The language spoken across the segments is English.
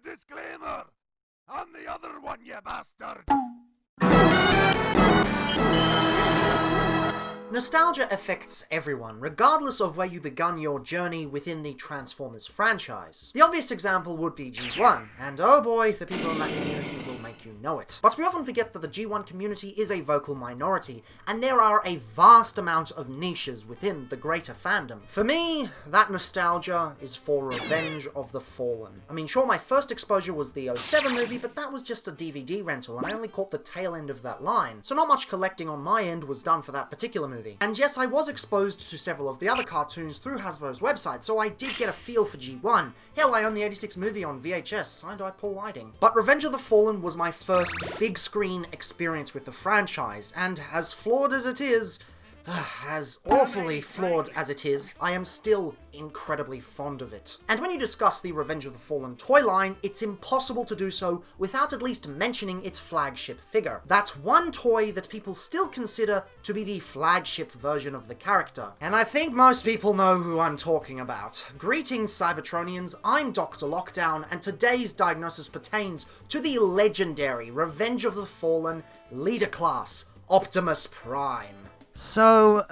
the disclaimer! I'm the other one, you bastard! Nostalgia affects everyone, regardless of where you begun your journey within the Transformers franchise. The obvious example would be G1, and oh boy, the people in that community will make you know it. But we often forget that the G1 community is a vocal minority, and there are a vast amount of niches within the greater fandom. For me, that nostalgia is for Revenge of the Fallen. I mean, sure, my first exposure was the 07 movie, but that was just a DVD rental, and I only caught the tail end of that line, so not much collecting on my end was done for that particular movie. And yes, I was exposed to several of the other cartoons through Hasbro's website, so I did get a feel for G1. Hell, I own the 86 movie on VHS, signed by Paul Lighting. But Revenge of the Fallen was my first big screen experience with the franchise, and as flawed as it is, as awfully flawed as it is, I am still incredibly fond of it. And when you discuss the Revenge of the Fallen toy line, it's impossible to do so without at least mentioning its flagship figure. That's one toy that people still consider to be the flagship version of the character. And I think most people know who I'm talking about. Greetings, Cybertronians, I'm DrLockdown, and today's diagnosis pertains to the legendary Revenge of the Fallen leader class, Optimus Prime. So,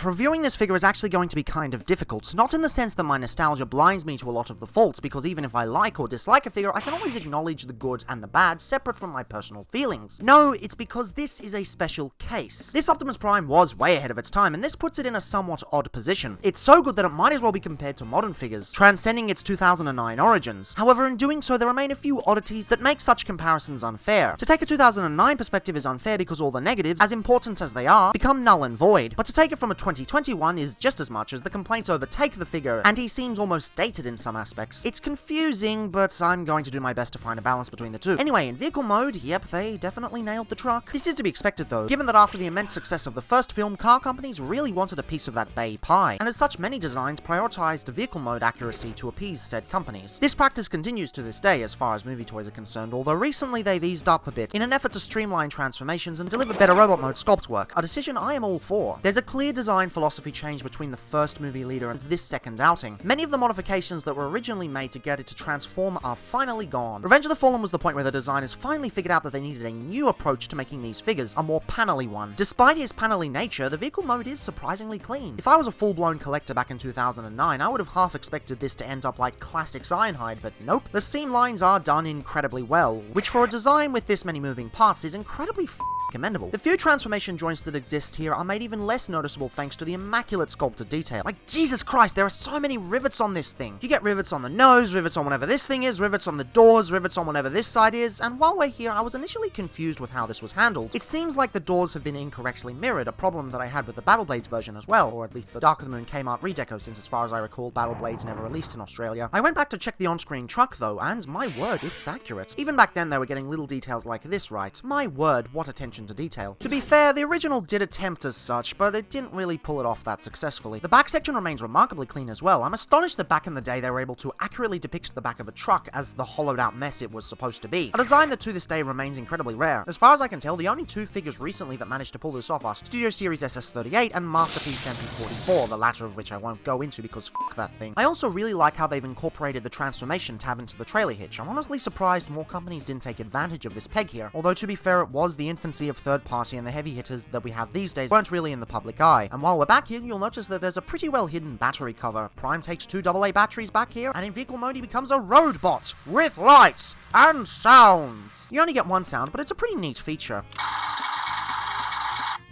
reviewing this figure is actually going to be kind of difficult, not in the sense that my nostalgia blinds me to a lot of the faults, because even if I like or dislike a figure, I can always acknowledge the good and the bad, separate from my personal feelings. No, it's because this is a special case. This Optimus Prime was way ahead of its time, and this puts it in a somewhat odd position. It's so good that it might as well be compared to modern figures, transcending its 2009 origins. However, in doing so, there remain a few oddities that make such comparisons unfair. To take a 2009 perspective is unfair because all the negatives, as important as they are, become null and void, but to take it from a 2021 is just as much as the complaints overtake the figure, and he seems almost dated in some aspects. It's confusing, but I'm going to do my best to find a balance between the two. Anyway, in vehicle mode, yep, they definitely nailed the truck. This is to be expected though, given that after the immense success of the first film, car companies really wanted a piece of that bay pie, and as such many designs prioritized vehicle mode accuracy to appease said companies. This practice continues to this day as far as movie toys are concerned, although recently they've eased up a bit in an effort to streamline transformations and deliver better robot mode sculpt work, a decision I am all for. There's a clear design philosophy change between the first movie leader and this second outing. Many of the modifications that were originally made to get it to transform are finally gone. Revenge of the Fallen was the point where the designers finally figured out that they needed a new approach to making these figures, a more panelly one. Despite his panelly nature, the vehicle mode is surprisingly clean. If I was a full-blown collector back in 2009, I would have half expected this to end up like classic Ironhide, but nope. The seam lines are done incredibly well, which for a design with this many moving parts is incredibly commendable. The few transformation joints that exist here are made even less noticeable thanks to the immaculate sculpted detail. Like, Jesus Christ, there are so many rivets on this thing. You get rivets on the nose, rivets on whatever this thing is, rivets on the doors, rivets on whatever this side is, and while we're here, I was initially confused with how this was handled. It seems like the doors have been incorrectly mirrored, a problem that I had with the Battle Blades version as well, or at least the Dark of the Moon Kmart redeco, since as far as I recall, Battle Blades never released in Australia. I went back to check the on-screen truck though, and my word, it's accurate. Even back then they were getting little details like this right. My word, what attention to detail. To be fair, the original did attempt as such, but it didn't really pull it off that successfully. The back section remains remarkably clean as well. I'm astonished that back in the day they were able to accurately depict the back of a truck as the hollowed out mess it was supposed to be. A design that to this day remains incredibly rare. As far as I can tell, the only two figures recently that managed to pull this off are Studio Series SS38 and Masterpiece MP44, the latter of which I won't go into because f*** that thing. I also really like how they've incorporated the transformation tab into the trailer hitch. I'm honestly surprised more companies didn't take advantage of this peg here, although to be fair, it was the infancy of third party and the heavy hitters that we have these days weren't really in the public eye. And while we're back here, you'll notice that there's a pretty well hidden battery cover. Prime takes two AA batteries back here, and in vehicle mode he becomes a road bot with lights and sounds. You only get one sound, but it's a pretty neat feature.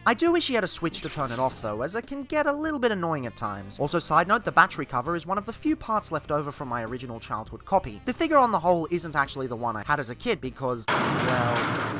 I do wish he had a switch to turn it off though, as it can get a little bit annoying at times. Also, side note, the battery cover is one of the few parts left over from my original childhood copy. The figure on the whole isn't actually the one I had as a kid because, well,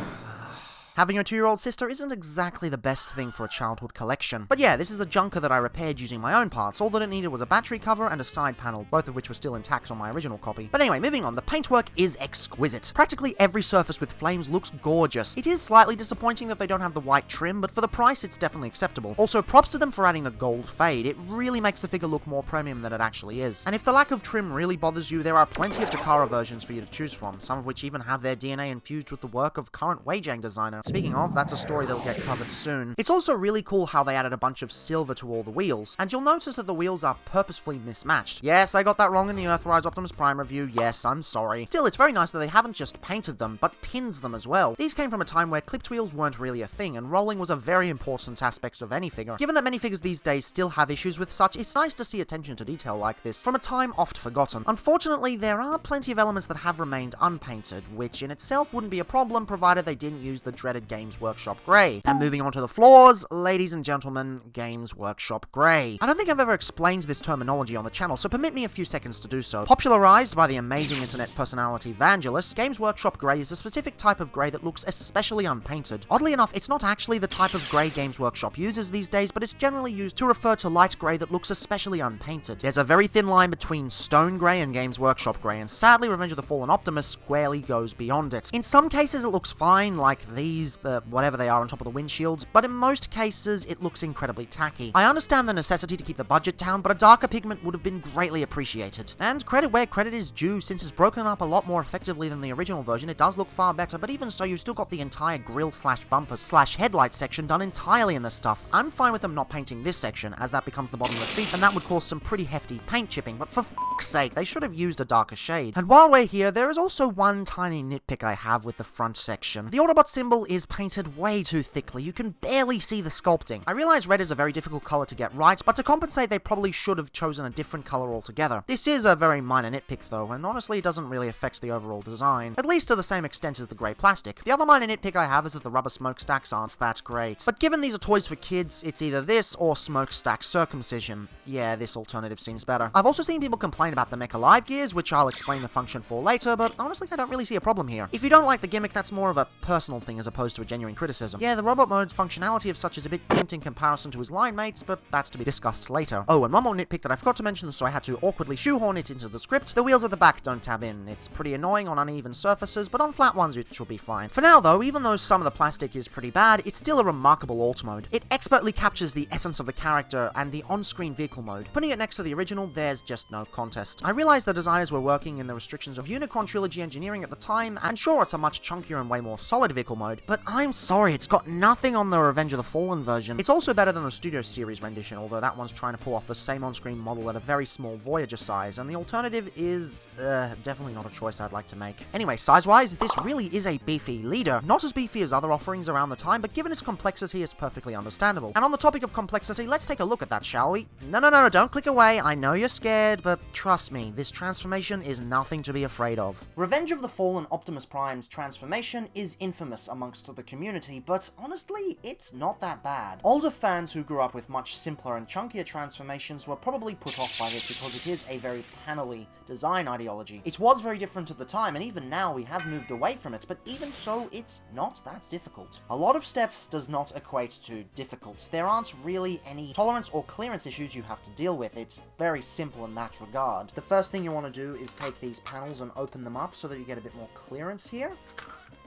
having a 2-year-old sister isn't exactly the best thing for a childhood collection. But yeah, this is a junker that I repaired using my own parts. All that it needed was a battery cover and a side panel, both of which were still intact on my original copy. But anyway, moving on, the paintwork is exquisite. Practically every surface with flames looks gorgeous. It is slightly disappointing that they don't have the white trim, but for the price, it's definitely acceptable. Also, props to them for adding the gold fade. It really makes the figure look more premium than it actually is. And if the lack of trim really bothers you, there are plenty of Takara versions for you to choose from, some of which even have their DNA infused with the work of current Weijang designer speaking of, that's a story that'll get covered soon. It's also really cool how they added a bunch of silver to all the wheels, and you'll notice that the wheels are purposefully mismatched. Yes, I got that wrong in the Earthrise Optimus Prime review, yes, I'm sorry. Still, it's very nice that they haven't just painted them, but pinned them as well. These came from a time where clipped wheels weren't really a thing, and rolling was a very important aspect of any figure. Given that many figures these days still have issues with such, it's nice to see attention to detail like this from a time oft forgotten. Unfortunately, there are plenty of elements that have remained unpainted, which in itself wouldn't be a problem provided they didn't use the dreaded Games Workshop grey. And moving on to the flaws, ladies and gentlemen, Games Workshop grey. I don't think I've ever explained this terminology on the channel, so permit me a few seconds to do so. Popularized by the amazing internet personality Vangelis, Games Workshop grey is a specific type of grey that looks especially unpainted. Oddly enough, it's not actually the type of grey Games Workshop uses these days, but it's generally used to refer to light grey that looks especially unpainted. There's a very thin line between stone grey and Games Workshop grey, and sadly Revenge of the Fallen Optimus squarely goes beyond it. In some cases it looks fine, like these, whatever they are on top of the windshields, but in most cases it looks incredibly tacky. I understand the necessity to keep the budget down, but a darker pigment would have been greatly appreciated. And credit where credit is due, since it's broken up a lot more effectively than the original version, it does look far better, but even so, you still got the entire grille slash bumpers slash headlight section done entirely in this stuff. I'm fine with them not painting this section, as that becomes the bottom of the feet, and that would cause some pretty hefty paint chipping, but for f***'s sake, they should have used a darker shade. And while we're here, there is also one tiny nitpick I have with the front section. The Autobot symbol is painted way too thickly, you can barely see the sculpting. I realize red is a very difficult color to get right, but to compensate they probably should have chosen a different color altogether. This is a very minor nitpick though, and honestly it doesn't really affect the overall design, at least to the same extent as the grey plastic. The other minor nitpick I have is that the rubber smokestacks aren't that great. But given these are toys for kids, it's either this or smokestack circumcision. Yeah, this alternative seems better. I've also seen people complain about the Mecha Live gears, which I'll explain the function for later, but honestly I don't really see a problem here. If you don't like the gimmick, that's more of a personal thing as opposed to a genuine criticism. Yeah, the robot mode's functionality of such is a bit gint in comparison to his line mates, but that's to be discussed later. Oh, and one more nitpick that I forgot to mention, so I had to awkwardly shoehorn it into the script. The wheels at the back don't tab in. It's pretty annoying on uneven surfaces, but on flat ones it should be fine. For now though, even though some of the plastic is pretty bad, it's still a remarkable alt mode. It expertly captures the essence of the character and the on-screen vehicle mode. Putting it next to the original, there's just no contest. I realize the designers were working in the restrictions of Unicron Trilogy engineering at the time, and sure, it's a much chunkier and way more solid vehicle mode, but I'm sorry, it's got nothing on the Revenge of the Fallen version. It's also better than the Studio Series rendition, although that one's trying to pull off the same on-screen model at a very small Voyager size, and the alternative is, definitely not a choice I'd like to make. Anyway, size-wise, this really is a beefy leader. Not as beefy as other offerings around the time, but given its complexity, it's perfectly understandable. And on the topic of complexity, let's take a look at that, shall we? No, don't click away. I know you're scared, but trust me, this transformation is nothing to be afraid of. Revenge of the Fallen Optimus Prime's transformation is infamous amongst the community, but honestly, it's not that bad. Older fans who grew up with much simpler and chunkier transformations were probably put off by this because it is a very panel-y design ideology. It was very different at the time, and even now we have moved away from it, but even so, it's not that difficult. A lot of steps does not equate to difficult. There aren't really any tolerance or clearance issues you have to deal with. It's very simple in that regard. The first thing you want to do is take these panels and open them up so that you get a bit more clearance here.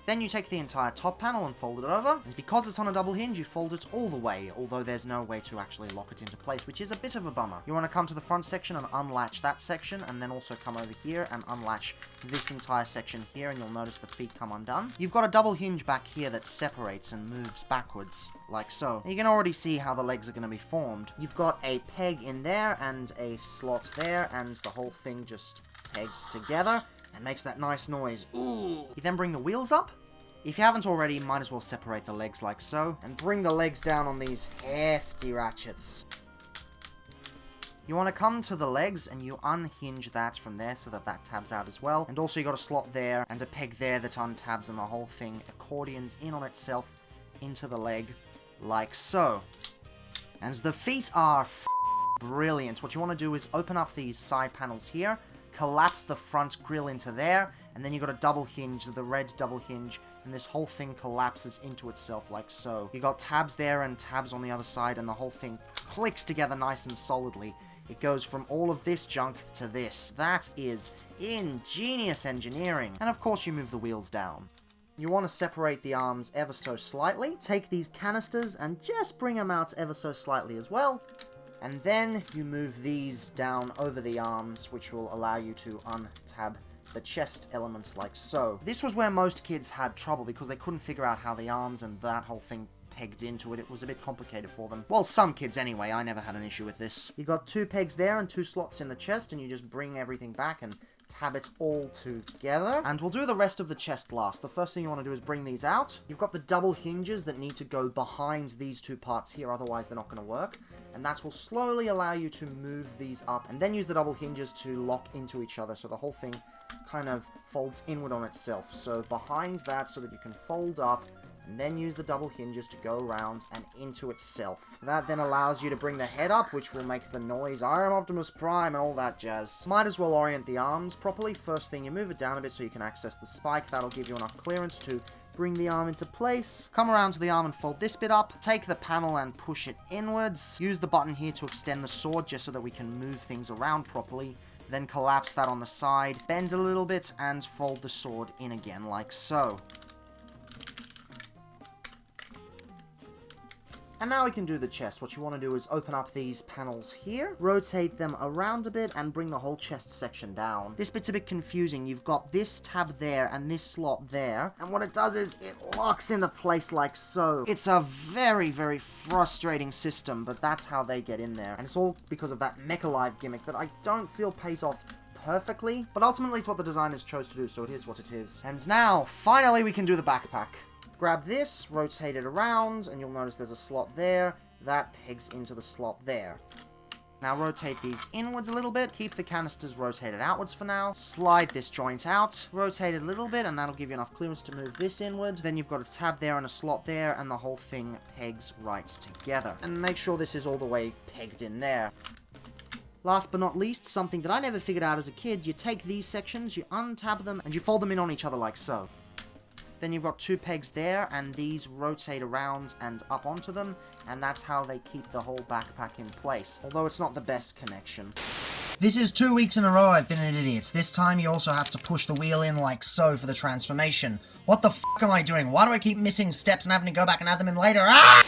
Then you take the entire top panel and fold it over, and because it's on a double hinge, you fold it all the way, although there's no way to actually lock it into place, which is a bit of a bummer. You want to come to the front section and unlatch that section, and then also come over here and unlatch this entire section here, and you'll notice the feet come undone. You've got a double hinge back here that separates and moves backwards, like so. You can already see how the legs are going to be formed. You've got a peg in there, and a slot there, and the whole thing just pegs together, and makes that nice noise. Ooh! You then bring the wheels up. If you haven't already, you might as well separate the legs like so, and bring the legs down on these hefty ratchets. You want to come to the legs and you unhinge that from there so that that tabs out as well. And also you got a slot there and a peg there that untabs, and the whole thing accordions in on itself into the leg like so. And the feet are brilliant. What you want to do is open up these side panels here, collapse the front grille into there, and then you got a double hinge, the red double hinge, and this whole thing collapses into itself like so. You got tabs there and tabs on the other side, and the whole thing clicks together nice and solidly. It goes from all of this junk to this. That is ingenious engineering. And of course you move the wheels down. You want to separate the arms ever so slightly. Take these canisters and just bring them out ever so slightly as well. And then you move these down over the arms, which will allow you to untab the chest elements like so. This was where most kids had trouble because they couldn't figure out how the arms and that whole thing pegged into it. It was a bit complicated for them. Well, some kids anyway. I never had an issue with this. You got 2 pegs there and 2 slots in the chest, and you just bring everything back and tab it all together. And we'll do the rest of the chest last. The first thing you want to do is bring these out. You've got the double hinges that need to go behind these 2 parts here, otherwise they're not going to work. And that will slowly allow you to move these up and then use the double hinges to lock into each other, so the whole thing kind of folds inward on itself. So behind that, so that you can fold up and then use the double hinges to go around and into itself. That then allows you to bring the head up, which will make the noise, I am Optimus Prime, and all that jazz. Might as well orient the arms properly. First thing, you move it down a bit so you can access the spike. That'll give you enough clearance to bring the arm into place. Come around to the arm and fold this bit up. Take the panel and push it inwards. Use the button here to extend the sword just so that we can move things around properly. Then collapse that on the side, bend a little bit, and fold the sword in again like so. And now we can do the chest. What you want to do is open up these panels here, rotate them around a bit, and bring the whole chest section down. This bit's a bit confusing. You've got this tab there and this slot there, and what it does is it locks into place like so. It's a very, very frustrating system, but that's how they get in there. And it's all because of that Mecha-Live gimmick that I don't feel pays off perfectly, but ultimately it's what the designers chose to do, so it is what it is. And now, finally, we can do the backpack. Grab this, rotate it around, and you'll notice there's a slot there. That pegs into the slot there. Now rotate these inwards a little bit. Keep the canisters rotated outwards for now. Slide this joint out. Rotate it a little bit, and that'll give you enough clearance to move this inward. Then you've got a tab there and a slot there, and the whole thing pegs right together. And make sure this is all the way pegged in there. Last but not least, something that I never figured out as a kid, you take these sections, you untab them, and you fold them in on each other like so. Then you've got 2 pegs there, and these rotate around and up onto them, and that's how they keep the whole backpack in place, although it's not the best connection. This is 2 weeks in a row I've been an idiot. This time you also have to push the wheel in like so for the transformation. What the f*** am I doing? Why do I keep missing steps and having to go back and add them in later? Ah!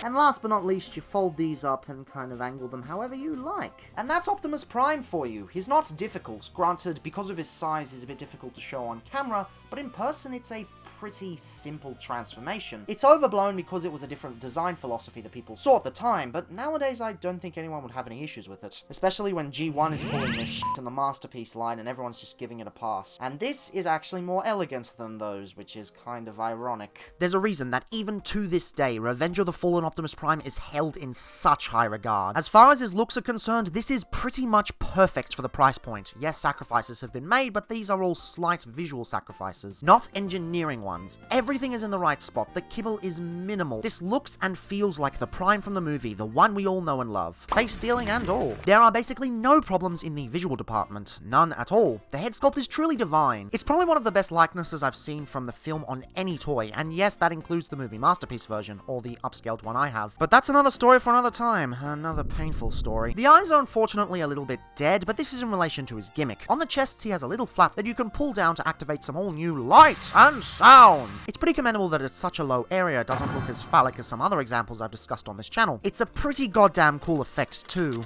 And last but not least, you fold these up and kind of angle them however you like. And that's Optimus Prime for you. He's not difficult. Granted, because of his size, he's a bit difficult to show on camera, but in person it's a pretty simple transformation. It's overblown because it was a different design philosophy that people saw at the time, but nowadays I don't think anyone would have any issues with it. Especially when G1 is pulling this shit in the Masterpiece line and everyone's just giving it a pass. And this is actually more elegant than those, which is kind of ironic. There's a reason that even to this day, Revenge of the Fallen Optimus Prime is held in such high regard. As far as his looks are concerned, this is pretty much perfect for the price point. Yes, sacrifices have been made, but these are all slight visual sacrifices, not engineering ones. Everything is in the right spot, the kibble is minimal. This looks and feels like the Prime from the movie, the one we all know and love. Face stealing and all. There are basically no problems in the visual department. None at all. The head sculpt is truly divine. It's probably one of the best likenesses I've seen from the film on any toy, and yes, that includes the movie Masterpiece version, or the upscaled one I have. But that's another story for another time. Another painful story. The eyes are unfortunately a little bit dead, but this is in relation to his gimmick. On the chest, he has a little flap that you can pull down to activate some all new light and sound. It's pretty commendable that it's such a low area it doesn't look as phallic as some other examples I've discussed on this channel. It's a pretty goddamn cool effect too.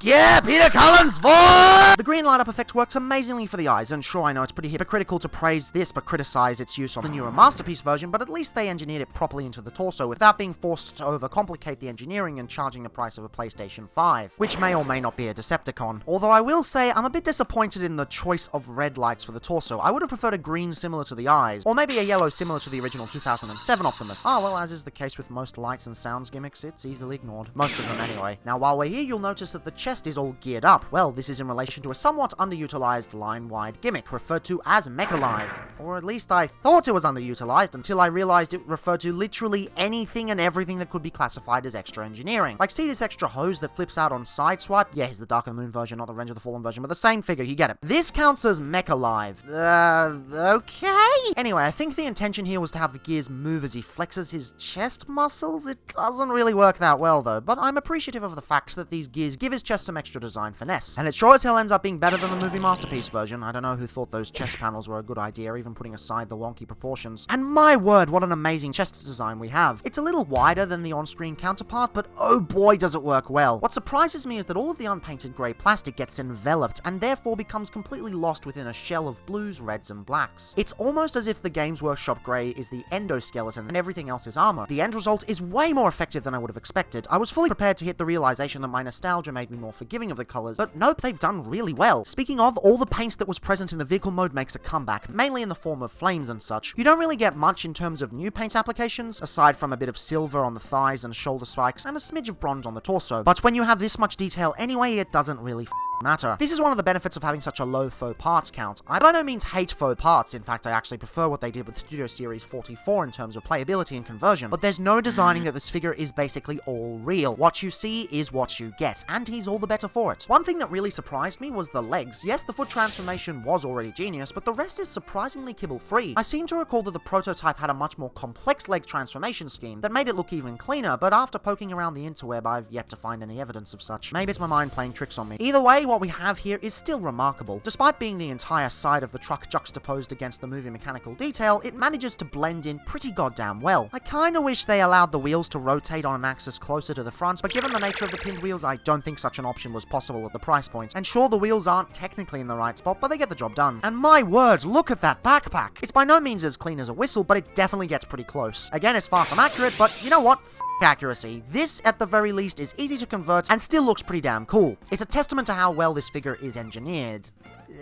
Yeah, Peter Cullen's voice! The green light-up effect works amazingly for the eyes, and sure, I know it's pretty hypocritical to praise this but criticize its use on the newer Masterpiece version, but at least they engineered it properly into the torso without being forced to overcomplicate the engineering and charging the price of a PlayStation 5, which may or may not be a Decepticon. Although I will say, I'm a bit disappointed in the choice of red lights for the torso. I would have preferred a green similar to the eyes, or maybe a yellow similar to the original 2007 Optimus. Ah, well, as is the case with most lights and sounds gimmicks, it's easily ignored. Most of them anyway. Now, while we're here, you'll notice that the chest is all geared up. Well, this is in relation to a somewhat underutilized line-wide gimmick referred to as Mecha-Live. Or at least I thought it was underutilized until I realized it referred to literally anything and everything that could be classified as extra engineering. Like, see this extra hose that flips out on side swipe? Yeah, here's the Dark of the Moon version, not the Revenge of the Fallen version, but the same figure, you get it. This counts as Mecha-Live. Okay? Anyway, I think the intention here was to have the gears move as he flexes his chest muscles. It doesn't really work that well, though, but I'm appreciative of the fact that these gears give his chest just some extra design finesse. And it sure as hell ends up being better than the movie masterpiece version. I don't know who thought those chest panels were a good idea, even putting aside the wonky proportions. And my word, what an amazing chest design we have. It's a little wider than the on-screen counterpart, but oh boy does it work well. What surprises me is that all of the unpainted grey plastic gets enveloped, and therefore becomes completely lost within a shell of blues, reds, and blacks. It's almost as if the Games Workshop grey is the endoskeleton and everything else is armor. The end result is way more effective than I would have expected. I was fully prepared to hit the realization that my nostalgia made me more forgiving of the colors, but nope, they've done really well. Speaking of, all the paint that was present in the vehicle mode makes a comeback, mainly in the form of flames and such. You don't really get much in terms of new paint applications, aside from a bit of silver on the thighs and shoulder spikes, and a smidge of bronze on the torso. But when you have this much detail anyway, it doesn't really matter. This is one of the benefits of having such a low faux parts count. I by no means hate faux parts, in fact I actually prefer what they did with Studio Series 44 in terms of playability and conversion, but there's no designing that this figure is basically all real. What you see is what you get, and he's all the better for it. One thing that really surprised me was the legs. Yes, the foot transformation was already genius, but the rest is surprisingly kibble-free. I seem to recall that the prototype had a much more complex leg transformation scheme that made it look even cleaner, but after poking around the interweb I've yet to find any evidence of such. Maybe it's my mind playing tricks on me. Either way, what we have here is still remarkable. Despite being the entire side of the truck juxtaposed against the movie mechanical detail, it manages to blend in pretty goddamn well. I kinda wish they allowed the wheels to rotate on an axis closer to the front, but given the nature of the pinned wheels, I don't think such an option was possible at the price point. And sure, the wheels aren't technically in the right spot, but they get the job done. And my word, look at that backpack! It's by no means as clean as a whistle, but it definitely gets pretty close. Again, it's far from accurate, but you know what? Accuracy. This, at the very least, is easy to convert and still looks pretty damn cool. It's a testament to how well this figure is engineered.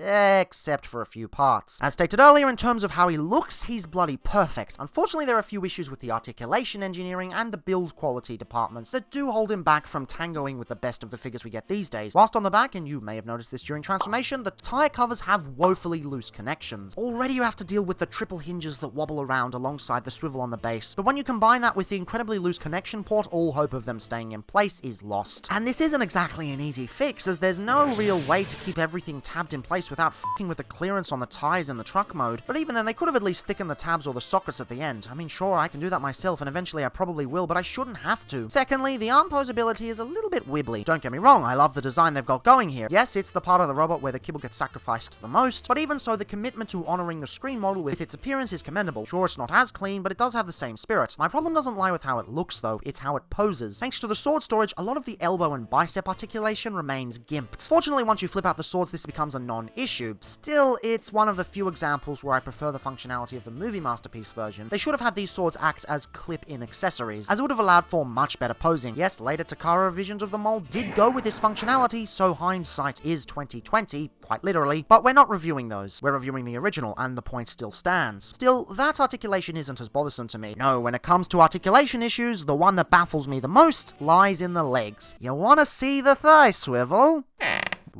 Except for a few parts. As stated earlier, in terms of how he looks, he's bloody perfect. Unfortunately, there are a few issues with the articulation engineering and the build quality departments that do hold him back from tangoing with the best of the figures we get these days. Whilst on the back, and you may have noticed this during transformation, the tire covers have woefully loose connections. Already you have to deal with the triple hinges that wobble around alongside the swivel on the base, but when you combine that with the incredibly loose connection port, all hope of them staying in place is lost. And this isn't exactly an easy fix, as there's no real way to keep everything tabbed in place without f***ing with the clearance on the tires in the truck mode. But even then, they could have at least thickened the tabs or the sockets at the end. I mean, sure, I can do that myself, and eventually I probably will, but I shouldn't have to. Secondly, the arm posability is a little bit wibbly. Don't get me wrong, I love the design they've got going here. Yes, it's the part of the robot where the kibble gets sacrificed the most, but even so, the commitment to honoring the screen model with its appearance is commendable. Sure, it's not as clean, but it does have the same spirit. My problem doesn't lie with how it looks, though, it's how it poses. Thanks to the sword storage, a lot of the elbow and bicep articulation remains gimped. Fortunately, once you flip out the swords, this becomes a non-issue. Still, it's one of the few examples where I prefer the functionality of the movie masterpiece version. They should have had these swords act as clip-in accessories, as it would have allowed for much better posing. Yes, later Takara revisions of the mold did go with this functionality, so hindsight is 2020, quite literally, but we're not reviewing those. We're reviewing the original, and the point still stands. Still, that articulation isn't as bothersome to me. No, when it comes to articulation issues, the one that baffles me the most lies in the legs. You wanna see the thigh swivel?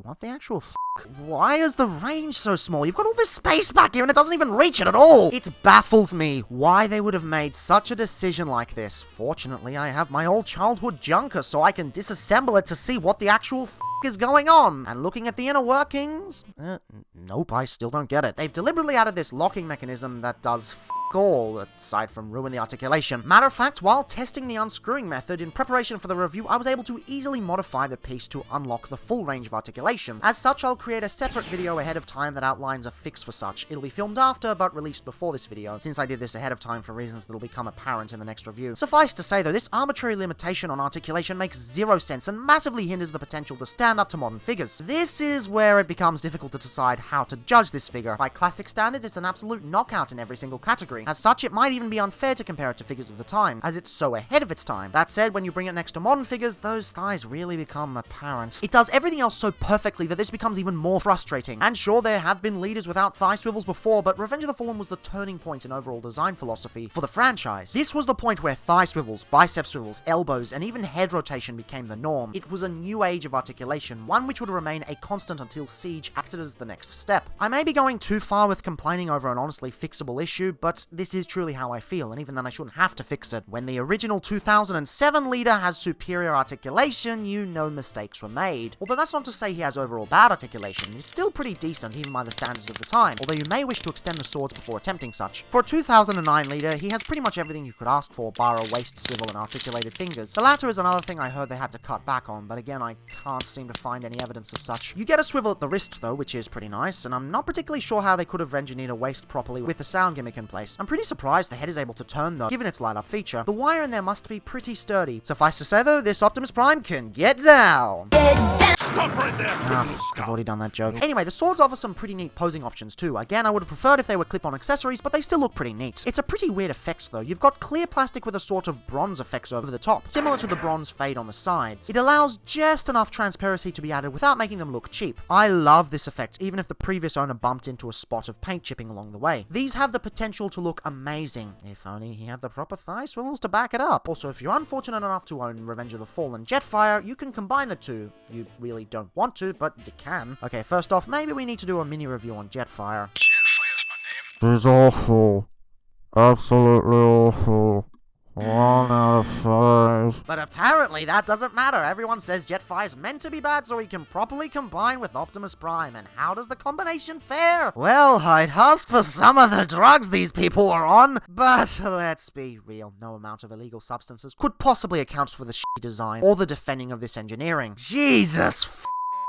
What the actual f***? Why is the range so small? You've got all this space back here and it doesn't even reach it at all! It baffles me why they would have made such a decision like this. Fortunately, I have my old childhood junker so I can disassemble it to see what the actual f*** is going on. And looking at the inner workings... nope, I still don't get it. They've deliberately added this locking mechanism that does all, aside from ruin the articulation. Matter of fact, while testing the unscrewing method in preparation for the review, I was able to easily modify the piece to unlock the full range of articulation. As such, I'll create a separate video ahead of time that outlines a fix for such. It'll be filmed after, but released before this video, since I did this ahead of time for reasons that'll become apparent in the next review. Suffice to say though, this arbitrary limitation on articulation makes zero sense and massively hinders the potential to stand up to modern figures. This is where it becomes difficult to decide how to judge this figure. By classic standards, it's an absolute knockout in every single category. As such, it might even be unfair to compare it to figures of the time, as it's so ahead of its time. That said, when you bring it next to modern figures, those thighs really become apparent. It does everything else so perfectly that this becomes even more frustrating. And sure, there have been leaders without thigh swivels before, but Revenge of the Fallen was the turning point in overall design philosophy for the franchise. This was the point where thigh swivels, bicep swivels, elbows, and even head rotation became the norm. It was a new age of articulation, one which would remain a constant until Siege acted as the next step. I may be going too far with complaining over an honestly fixable issue, but this is truly how I feel, and even then I shouldn't have to fix it. When the original 2007 leader has superior articulation, you know mistakes were made. Although that's not to say he has overall bad articulation, he's still pretty decent even by the standards of the time, although you may wish to extend the swords before attempting such. For a 2009 leader, he has pretty much everything you could ask for, bar a waist swivel and articulated fingers. The latter is another thing I heard they had to cut back on, but again I can't seem seem to find any evidence of such. You get a swivel at the wrist though, which is pretty nice, and I'm not particularly sure how they could have engineered a waist properly with the sound gimmick in place. I'm pretty surprised the head is able to turn though, given its light up feature. The wire in there must be pretty sturdy. Suffice to say though, this Optimus Prime can get down! Stop right there! I've already done that joke. Anyway, the swords offer some pretty neat posing options too. Again, I would have preferred if they were clip-on accessories, but they still look pretty neat. It's a pretty weird effect though. You've got clear plastic with a sort of bronze effects over the top, similar to the bronze fade on the sides. It allows just enough transparency to be added without making them look cheap. I love this effect, even if the previous owner bumped into a spot of paint chipping along the way. These have the potential to look amazing, if only he had the proper thigh swivels to back it up. Also, if you're unfortunate enough to own Revenge of the Fallen Jetfire, you can combine the two. You really don't want to, but you can. Okay, first off, maybe we need to do a mini review on Jetfire. It's awful. Absolutely awful. 1 out of 5. But apparently that doesn't matter. Everyone says Jetfire's meant to be bad so he can properly combine with Optimus Prime. And how does the combination fare? Well, I'd ask for some of the drugs these people are on. But let's be real. No amount of illegal substances could possibly account for the shitty design or the defending of this engineering. Jesus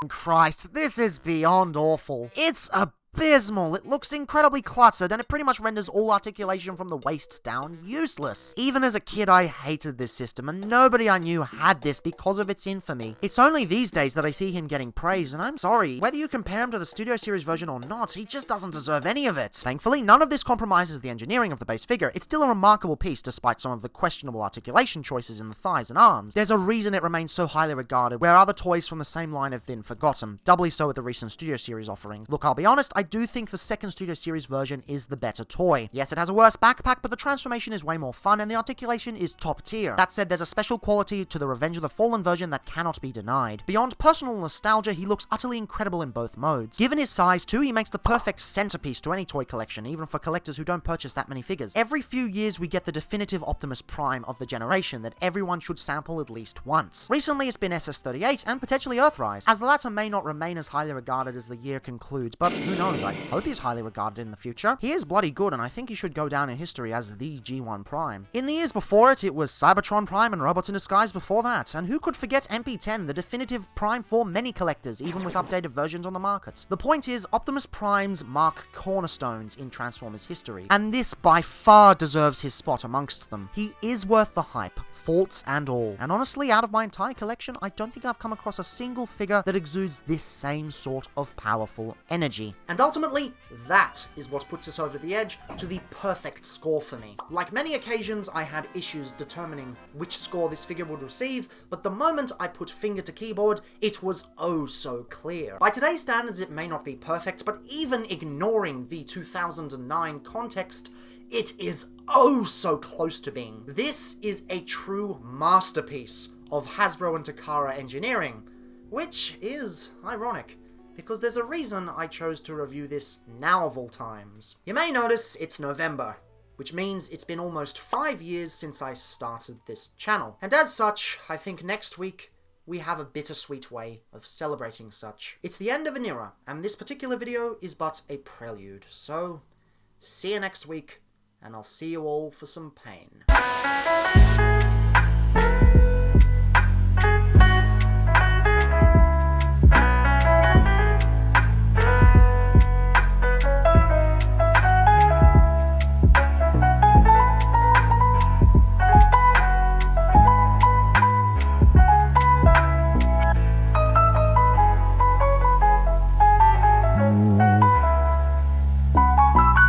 Christ, this is beyond awful. It's abysmal. It looks incredibly cluttered, and it pretty much renders all articulation from the waist down useless. Even as a kid, I hated this system, and nobody I knew had this because of its infamy. It's only these days that I see him getting praise, and I'm sorry. Whether you compare him to the Studio Series version or not, he just doesn't deserve any of it. Thankfully, none of this compromises the engineering of the base figure. It's still a remarkable piece despite some of the questionable articulation choices in the thighs and arms. There's a reason it remains so highly regarded, where other toys from the same line have been forgotten, doubly so with the recent Studio Series offering. Look, I'll be honest, I do think the second Studio Series version is the better toy. Yes, it has a worse backpack, but the transformation is way more fun and the articulation is top tier. That said, there's a special quality to the Revenge of the Fallen version that cannot be denied. Beyond personal nostalgia, he looks utterly incredible in both modes. Given his size too, he makes the perfect centerpiece to any toy collection, even for collectors who don't purchase that many figures. Every few years, we get the definitive Optimus Prime of the generation that everyone should sample at least once. Recently, it's been SS38 and potentially Earthrise, as the latter may not remain as highly regarded as the year concludes, but who knows, I hope he's highly regarded in the future. He is bloody good, and I think he should go down in history as the G1 Prime. In the years before it was Cybertron Prime and Robots in Disguise before that, and who could forget MP10, the definitive Prime for many collectors, even with updated versions on the market. The point is, Optimus Primes mark cornerstones in Transformers history, and this by far deserves his spot amongst them. He is worth the hype, faults and all, and honestly, out of my entire collection, I don't think I've come across a single figure that exudes this same sort of powerful energy. And ultimately, that is what puts us over the edge to the perfect score for me. Like many occasions, I had issues determining which score this figure would receive, but the moment I put finger to keyboard, it was oh so clear. By today's standards, it may not be perfect, but even ignoring the 2009 context, it is oh so close to being. This is a true masterpiece of Hasbro and Takara engineering, which is ironic, because there's a reason I chose to review this now of all times. You may notice it's November, which means it's been almost 5 years since I started this channel. And as such, I think next week we have a bittersweet way of celebrating such. It's the end of an era, and this particular video is but a prelude. So, see you next week, and I'll see you all for some pain.